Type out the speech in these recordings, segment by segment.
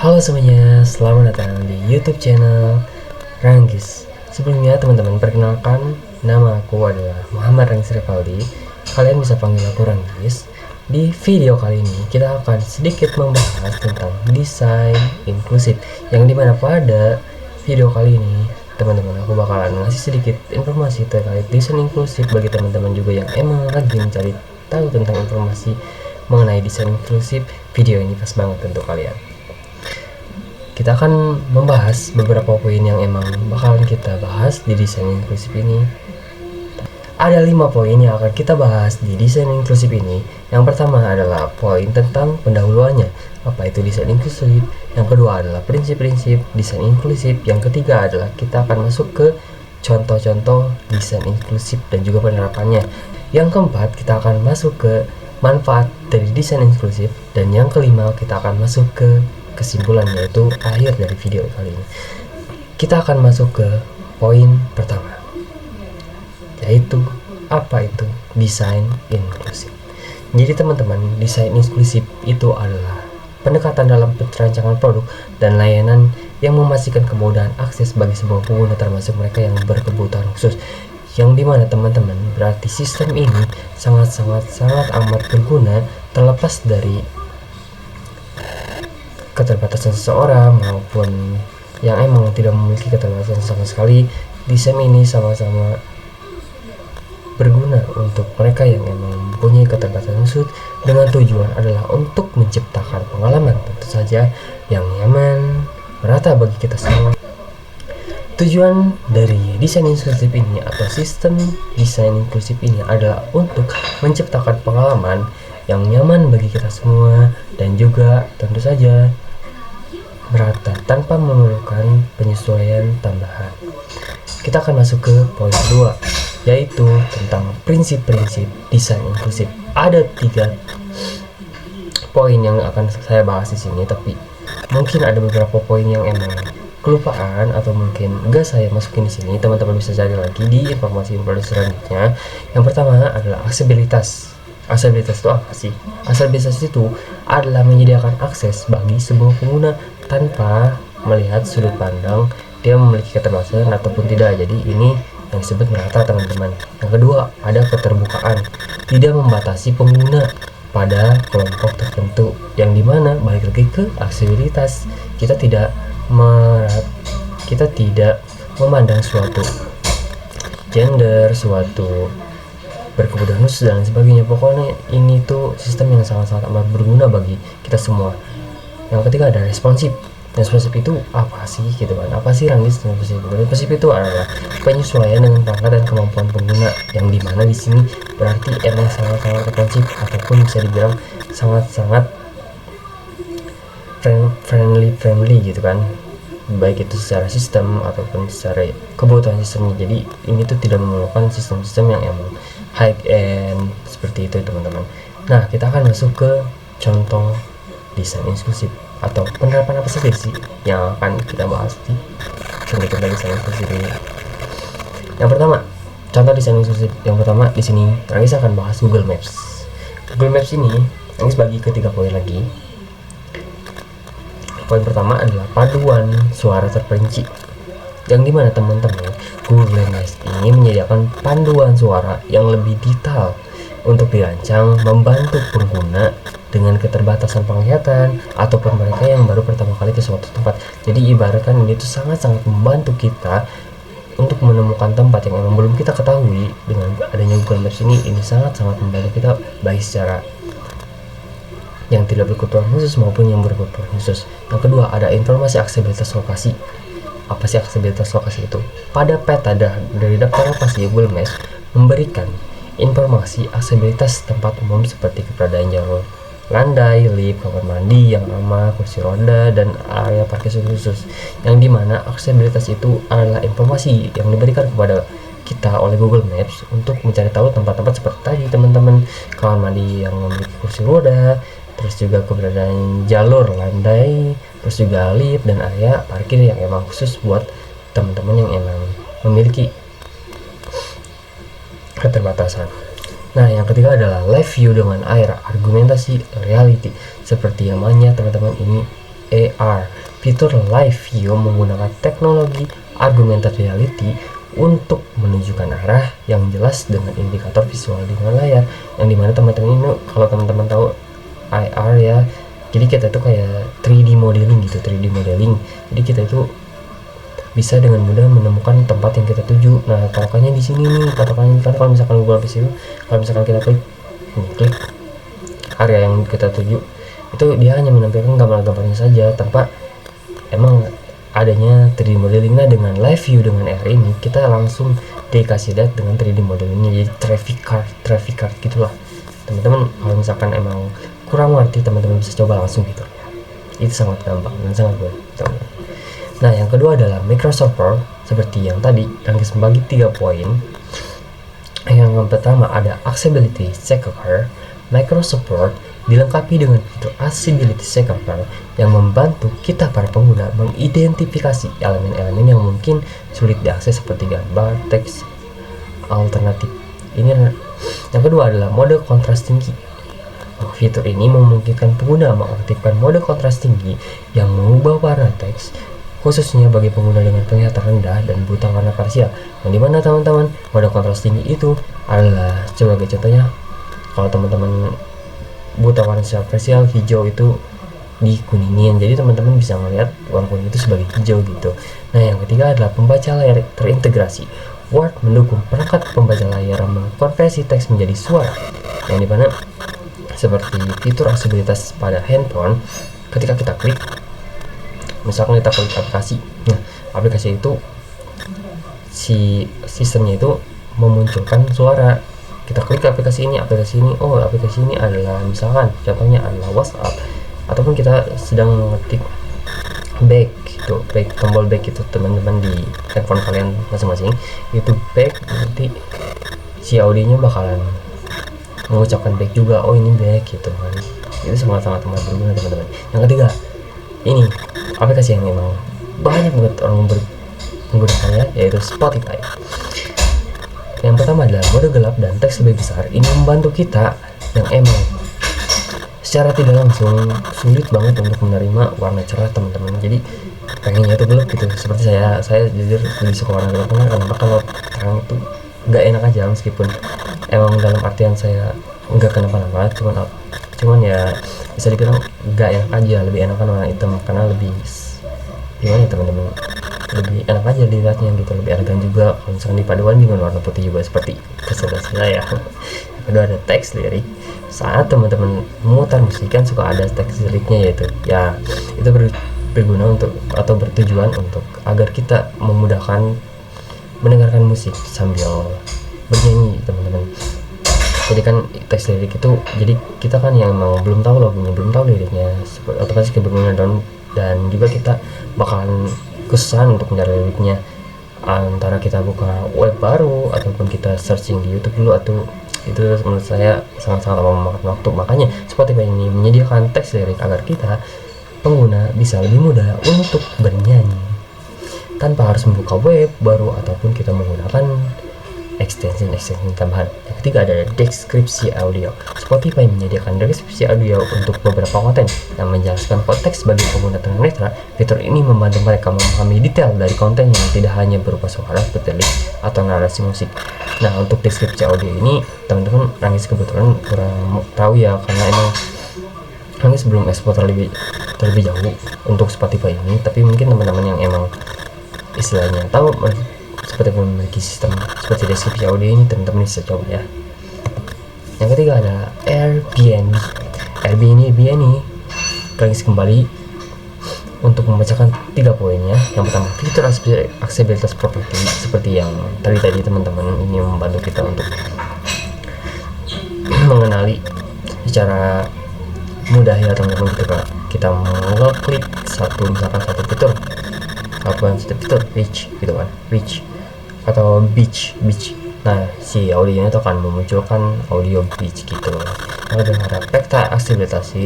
Halo semuanya, selamat datang di YouTube channel Ranggis. Sebelumnya teman-teman, perkenalkan, nama aku adalah Muhammad Ranggis Rivaldi. Kalian bisa panggil aku Ranggis. Di video kali ini kita akan sedikit membahas tentang desain inklusif, yang dimana pada video kali ini teman-teman aku bakalan ngasih sedikit informasi terkait desain inklusif bagi teman-teman juga yang emang lagi mencari tahu tentang informasi mengenai desain inklusif. Video ini pas banget untuk kalian. Kita akan membahas beberapa poin yang emang bakalan kita bahas di desain inklusif ini. Ada 5 poin yang akan kita bahas di desain inklusif ini. Yang pertama adalah poin tentang pendahuluannya, apa itu desain inklusif. Yang kedua adalah prinsip-prinsip desain inklusif. Yang ketiga adalah kita akan masuk ke contoh-contoh desain inklusif dan juga penerapannya. Yang keempat, kita akan masuk ke manfaat dari desain inklusif. Dan yang kelima, kita akan masuk ke kesimpulan, yaitu akhir dari video kali ini. Kita akan masuk ke poin pertama, yaitu apa itu desain inklusif. Jadi teman-teman, desain inklusif itu adalah pendekatan dalam perancangan produk dan layanan yang memastikan kemudahan akses bagi semua pengguna, termasuk mereka yang berkebutuhan khusus. Yang dimana teman-teman, berarti sistem ini sangat amat berguna, terlepas dari keterbatasan seseorang maupun yang emang tidak memiliki keterbatasan sama sekali. Desain ini sama-sama berguna untuk mereka yang emang mempunyai keterbatasan khusus, dengan tujuan adalah untuk menciptakan pengalaman tentu saja yang nyaman, merata bagi kita semua. Tujuan dari desain inklusif ini atau sistem desain inklusif ini adalah untuk menciptakan pengalaman yang nyaman bagi kita semua dan juga tentu saja merata tanpa memerlukan penyesuaian tambahan. Kita akan masuk ke poin kedua, yaitu tentang prinsip-prinsip desain inklusif. Ada 3 poin yang akan saya bahas di sini, tapi mungkin ada beberapa poin yang emang kelupaan atau mungkin enggak saya masukin di sini. Teman-teman bisa cari lagi di informasi-informasi selanjutnya. Yang pertama adalah aksesibilitas. Aksesibilitas itu apa sih? Aksesibilitas itu adalah menyediakan akses bagi sebuah pengguna tanpa melihat sudut pandang dia memiliki keterbatasan ataupun tidak. Jadi ini yang disebut merata, teman-teman. Yang kedua, ada keterbukaan, tidak membatasi pengguna pada kelompok tertentu, yang dimana balik lagi ke aksesibilitas, kita tidak memandang suatu gender, suatu berkebutuhan khusus dan sebagainya. Pokoknya ini tuh sistem yang sangat amat berguna bagi kita semua. Yang ketiga ada responsif. Responsif itu apa sih gitu kan? Apa sih Ranggis responsif? Responsif itu adalah penyesuaian dengan perangkat dan kemampuan pengguna, yang dimana di sini berarti emang sangat responsif ataupun bisa dibilang sangat friendly gitu kan, baik itu secara sistem ataupun secara kebutuhan sistemnya. Jadi ini tuh tidak memerlukan sistem-sistem yang emang high end seperti itu, teman-teman. Nah, kita akan masuk ke contoh desain inklusif atau penerapan apa saja sih yang akan kita bahas di contoh desain inklusif ini. Yang pertama, contoh desain inklusif yang pertama di sini Ranggis akan bahas Google Maps. Google Maps ini Ranggis bagi ke 3 poin lagi. Poin pertama adalah paduan suara terperinci, yang dimana teman-teman, Google Maps ini menyediakan panduan suara yang lebih detail untuk dirancang membantu pengguna dengan keterbatasan penglihatan ataupun mereka yang baru pertama kali ke suatu tempat. Jadi ibaratkan ini tuh sangat membantu kita untuk menemukan tempat yang memang belum kita ketahui. Dengan adanya Google Maps ini sangat membantu kita baik secara yang tidak berkebutuhan khusus maupun yang berkebutuhan khusus. Yang kedua ada informasi aksesibilitas lokasi. Apa sih aksesibilitas lokasi itu? Pada peta dari daftar lokasi, Google Maps memberikan informasi aksesibilitas tempat umum seperti keberadaan jalur landai, lift, kamar mandi yang aman, kursi roda, dan area parkir khusus. Yang dimana aksesibilitas itu adalah informasi yang diberikan kepada kita oleh Google Maps untuk mencari tahu tempat-tempat seperti tadi, teman-teman, kamar mandi yang memiliki kursi roda, terus juga keberadaan jalur landai, terus juga lift dan area parkir yang emang khusus buat teman-teman yang emang memiliki keterbatasan. Nah, yang ketiga adalah live view dengan AR, argumentasi reality, seperti namanya teman-teman, ini AR. fitur live view menggunakan teknologi augmented reality untuk menunjukkan arah yang jelas dengan indikator visual di layar, yang dimana teman-teman ini, kalau teman-teman tahu IR ya, jadi kita itu kayak 3D modeling gitu, 3D modeling. Jadi kita itu bisa dengan mudah menemukan tempat yang kita tuju. Nah, patokannya di sini nih, patokannya kan kalau misalkan Google Maps itu, kalau misalkan kita klik area yang kita tuju, itu dia hanya menampilkan gambar-gambarnya saja tanpa emang adanya 3D modeling. Nah, dengan live view dengan AR ini kita langsung dikasih lihat dengan 3D modelingnya, jadi traffic card gitulah. Teman-teman kalau misalkan emang kurang ngerti, teman-teman bisa coba langsung gitu ya. Itu sangat gampang dan sangat mudah, teman-teman. Nah, yang kedua adalah Microsoft Word. Seperti yang tadi, Ranggis membagi 3 poin. Yang pertama ada Accessibility Checker. Microsoft Word dilengkapi dengan fitur Accessibility Checker yang membantu kita para pengguna mengidentifikasi elemen-elemen yang mungkin sulit diakses seperti gambar, teks, alternatif. Ini yang kedua adalah mode kontras tinggi. Fitur ini memungkinkan pengguna mengaktifkan mode kontras tinggi yang mengubah warna teks, khususnya bagi pengguna dengan penglihatan rendah dan buta warna parsial. Yang dimana teman-teman, mode kontras tinggi itu adalah sebagai contohnya, kalau teman-teman buta warna parsial, hijau itu dikuningin, jadi teman-teman bisa melihat warna kuning itu sebagai hijau gitu. Nah, yang ketiga adalah pembaca layar terintegrasi. Word mendukung perangkat pembaca layar yang mengkonversi teks menjadi suara, yang dimana seperti fitur aksesibilitas pada handphone. Ketika kita klik, misalkan kita klik aplikasi, nah aplikasi itu si sistemnya itu memunculkan suara. Kita klik aplikasi ini, oh aplikasi ini adalah misalkan contohnya adalah WhatsApp, ataupun kita sedang mengetik back gitu, tombol back itu teman-teman di handphone kalian masing-masing itu back, nanti si audionya bakalan mengucapkan back juga, oh ini back gitu kan. Itu sangat-sangat berguna teman-teman. Yang ketiga, ini aplikasi yang memang banyak banget orang menggunakannya, yaitu Spotify. Yang pertama adalah mode gelap dan teks lebih besar. Ini membantu kita yang emang secara tidak langsung sulit banget untuk menerima warna cerah teman-teman. Jadi pengennya itu gelap gitu. Seperti saya jujur lebih suka warna gelap karena kalau terang itu nggak enak aja, meskipun emang dalam artian saya nggak kenapa-napa, cuman ya bisa dibilang nggak enak aja, lebih enakan warna hitam karena lebih gimana ya teman-teman, lebih enak aja dilihatnya gitu, lebih elegan juga kalau misalkan dipaduan dengan warna putih juga seperti kesebelah saya. Kedua ada teks lirik. Saat teman-teman memutar musik kan suka ada teks liriknya, yaitu ya itu berguna untuk atau bertujuan untuk agar kita memudahkan mendengarkan musik sambil bernyanyi teman-teman. Jadi kan teks lirik itu, jadi kita kan yang emang belum tahu lagunya, belum tahu liriknya, otomatis keberguna dan juga kita bakalan kesusahan untuk mencari liriknya, antara kita buka web baru ataupun kita searching di YouTube dulu, atau itu menurut saya sangat-sangat memakan waktu. Makanya Spotify ini menyediakan teks lirik agar kita pengguna bisa lebih mudah untuk bernyanyi tanpa harus membuka web baru ataupun kita menggunakan extension tambahan. Yang ketiga ada deskripsi audio. Spotify menyediakan deskripsi audio untuk beberapa konten yang menjelaskan konteks bagi pengguna tunanetra. Fitur ini membantu mereka memahami detail dari konten yang tidak hanya berupa suara, petelik, atau narasi musik. Nah, untuk deskripsi audio ini teman-teman Ranggis kebetulan kurang tahu ya, karena emang Ranggis belum ekspor terlebih jauh untuk Spotify ini, tapi mungkin teman-teman yang emang istilahnya tahu seperti memiliki sistem seperti deskripsi audio ini, teman-teman bisa coba ya. Yang ketiga ada Airbnb. Airbnb Ranggis kembali untuk membacakan 3 poinnya. Yang pertama, fitur aksesibilitas properti seperti yang tadi teman-teman, ini membantu kita untuk mengenali secara mudah ya teman-teman, kita mengklik misalkan satu fitur reach gitu kan, reach atau beach. Nah, si audionya itu akan memunculkan audio beach gitu. Lalu ada peta aksesibilitas.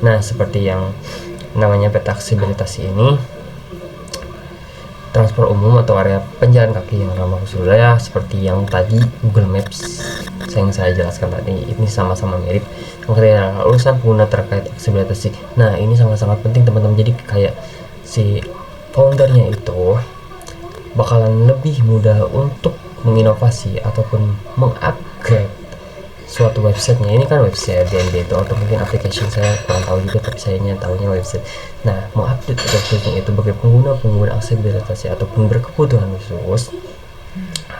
Nah, seperti yang namanya peta aksesibilitas ini, transport umum atau area penjalan kaki yang ramah khusus wilayah, seperti yang tadi Google Maps yang saya jelaskan tadi, ini sama-sama mirip. Yang ketiga, urusan pengguna terkait aksesibilitas. Nah, ini sangat-sangat penting teman-teman. Jadi kayak si foundernya itu bakalan lebih mudah untuk menginovasi ataupun mengupgrade suatu websitenya. Ini kan website DNB itu, atau mungkin application, saya kurang tahu juga, tapi sayanya tahunya website. Nah, mengupdate websitenya itu bagi pengguna aksesibilitas ataupun berkebutuhan khusus.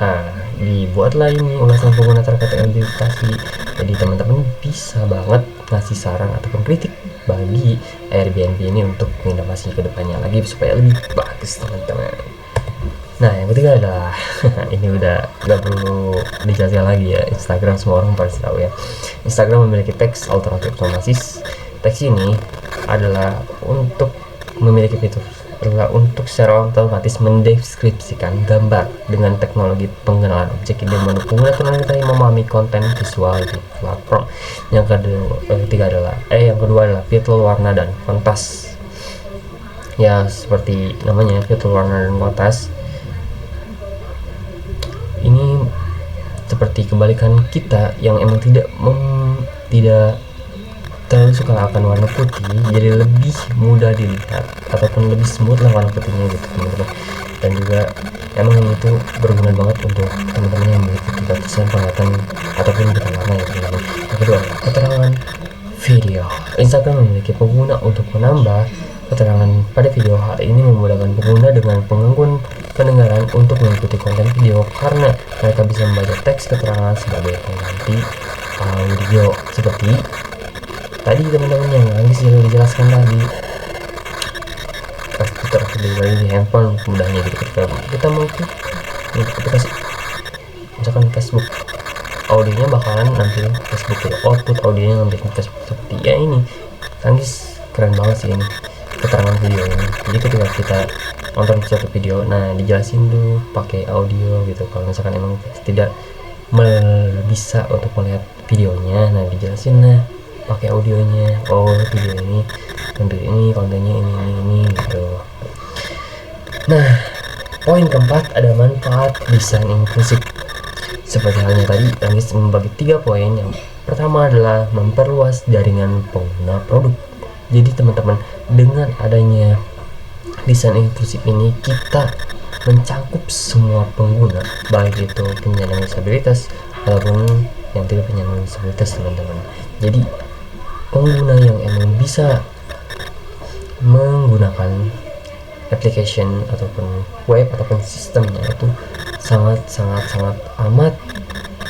Nah, dibuatlah ini ulasan pengguna terkait edukasi. Jadi teman-teman bisa banget ngasih saran ataupun kritik bagi Airbnb ini untuk inovasi kedepannya lagi supaya lebih bagus, teman-teman. Nah, yang ketiga adalah ini udah nggak perlu dijelaskan lagi ya, Instagram semua orang pasti tahu ya. Instagram memiliki teks alternatif otomatis. Teks ini adalah untuk memiliki fitur untuk secara otomatis mendeskripsikan gambar dengan teknologi pengenalan objek yang mendukung tunanetra yang memahami konten visual di platform. Yang kedua adalah fitur warna dan kontras. Ya, seperti namanya, fitur warna dan kontras ini seperti kebalikan kita yang emang tidak terlalu suka akan warna putih, jadi lebih mudah dilihat ataupun lebih smooth lah warna putihnya gitu, teman-teman. Dan juga emang itu berguna banget untuk teman-teman yang memiliki keterbatasan penglihatan ataupun buta warna ya, teman-teman. Yang kedua, keterangan video. Instagram memiliki pengguna untuk menambah keterangan pada video. Hal ini memudahkan pengguna dengan penggangguan pendengaran untuk mengikuti konten video karena mereka bisa membaca teks keterangan sebagai pengganti audio, seperti tadi teman-teman yang sudah dijelaskan tadi. Putar dari handphone mudahnya gitu, ketika kita mau ke aplikasi misalkan Facebook, audionya bakalan nanti Facebook itu output audionya nanti Facebook, seperti ya ini canggih, keren banget sih ini keterangan video ini. Jadi ketika kita nonton suatu video, nah dijelasin dulu pakai audio gitu. Kalau misalkan emang tidak bisa untuk melihat videonya, nah dijelasin nah pakai audionya, oh video ini kontennya ini gitu. Nah, poin keempat ada manfaat desain inklusif. Seperti halnya tadi, Rangis membagi 3 poin. Yang pertama adalah memperluas jaringan pengguna produk. Jadi teman-teman, dengan adanya desain inklusif ini kita mencakup semua pengguna, baik itu penyandang disabilitas ataupun yang tidak penyandang disabilitas, teman-teman. Jadi pengguna yang emang bisa menggunakan application ataupun web ataupun sistemnya itu sangat amat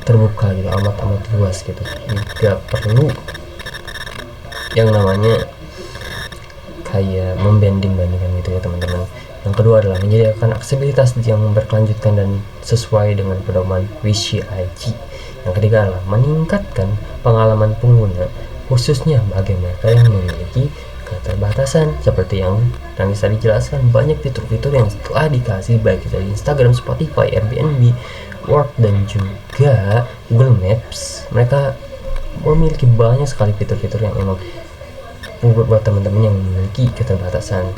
terbuka gitu, amat luas gitu. Tidak perlu yang namanya kayak membanding-bandingkan gitu ya, teman-teman. Yang kedua adalah menyediakan aksesibilitas yang berkelanjutan dan sesuai dengan pedoman WCAG. Yang ketiga adalah meningkatkan pengalaman pengguna, khususnya bagi mereka yang memiliki keterbatasan. Seperti yang Rangis tadi jelaskan, banyak fitur-fitur yang telah dikasih baik dari Instagram, Spotify, Airbnb, Work, dan juga Google Maps. Mereka memiliki banyak sekali fitur-fitur yang emang buat teman-teman yang memiliki keterbatasan.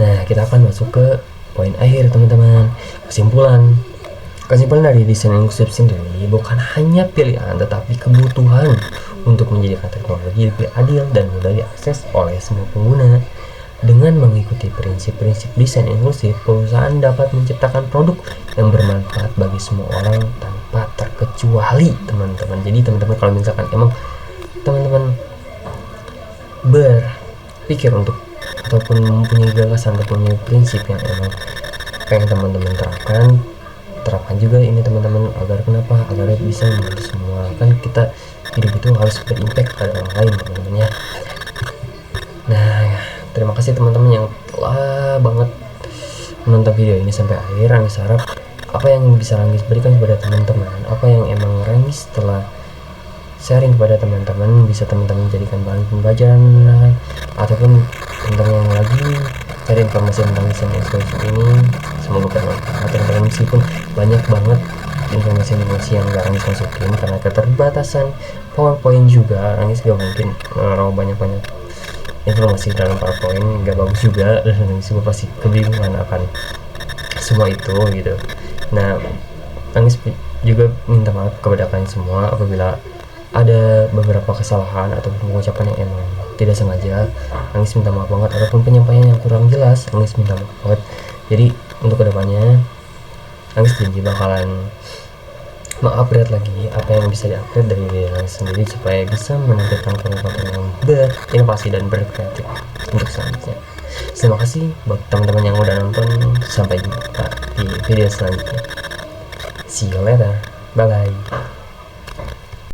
Nah, kita akan masuk ke poin akhir, teman-teman. Kesimpulan dari desain inklusif sendiri bukan hanya pilihan, tetapi kebutuhan untuk menjadikan teknologi lebih adil dan mudah diakses oleh semua pengguna. Dengan mengikuti prinsip-prinsip desain inklusif, perusahaan dapat menciptakan produk yang bermanfaat bagi semua orang tanpa terkecuali, teman-teman. Jadi teman-teman kalau misalkan emang teman-teman berpikir untuk ataupun mempunyai gagasan atau mempunyai prinsip yang emang pengen teman-teman terapkan juga ini, teman-teman, agar bisa membantu semua. Kan kita hidup itu harus berimpact pada orang lain, teman-teman ya. Nah, terima kasih teman-teman yang telah banget menonton video ini sampai akhir. Rangis harap apa yang bisa Rangis berikan kepada teman-teman, apa yang emang Rangis telah sharing kepada teman-teman, bisa teman-teman jadikan bahan pembelajaran, ataupun teman-teman yang lagi cari informasi tentang desain inklusif ini, semoga bermanfaat teman-teman. Meskipun banyak banget informasi yang gak Rangis masukin karena keterbatasan PowerPoint juga, Rangis gak mungkin naruh banyak-banyak informasi dalam PowerPoint, gak bagus juga, dan Rangis juga pasti kebingungan akan semua itu gitu. Nah, Rangis juga minta maaf kepada kalian semua apabila ada beberapa kesalahan atau pengucapan yang emang tidak sengaja, Nangis minta maaf banget, ataupun penyampaian yang kurang jelas, Nangis minta maaf banget. Jadi untuk kedepannya Nangis janji bakalan mengupgrade lagi apa yang bisa diupgrade dari diri Nangis sendiri supaya bisa menampilkan konten-konten yang berinovasi dan berkreatif untuk selanjutnya. Terima kasih buat teman-teman yang udah nonton. Sampai jumpa di video selanjutnya. See you later. Bye bye.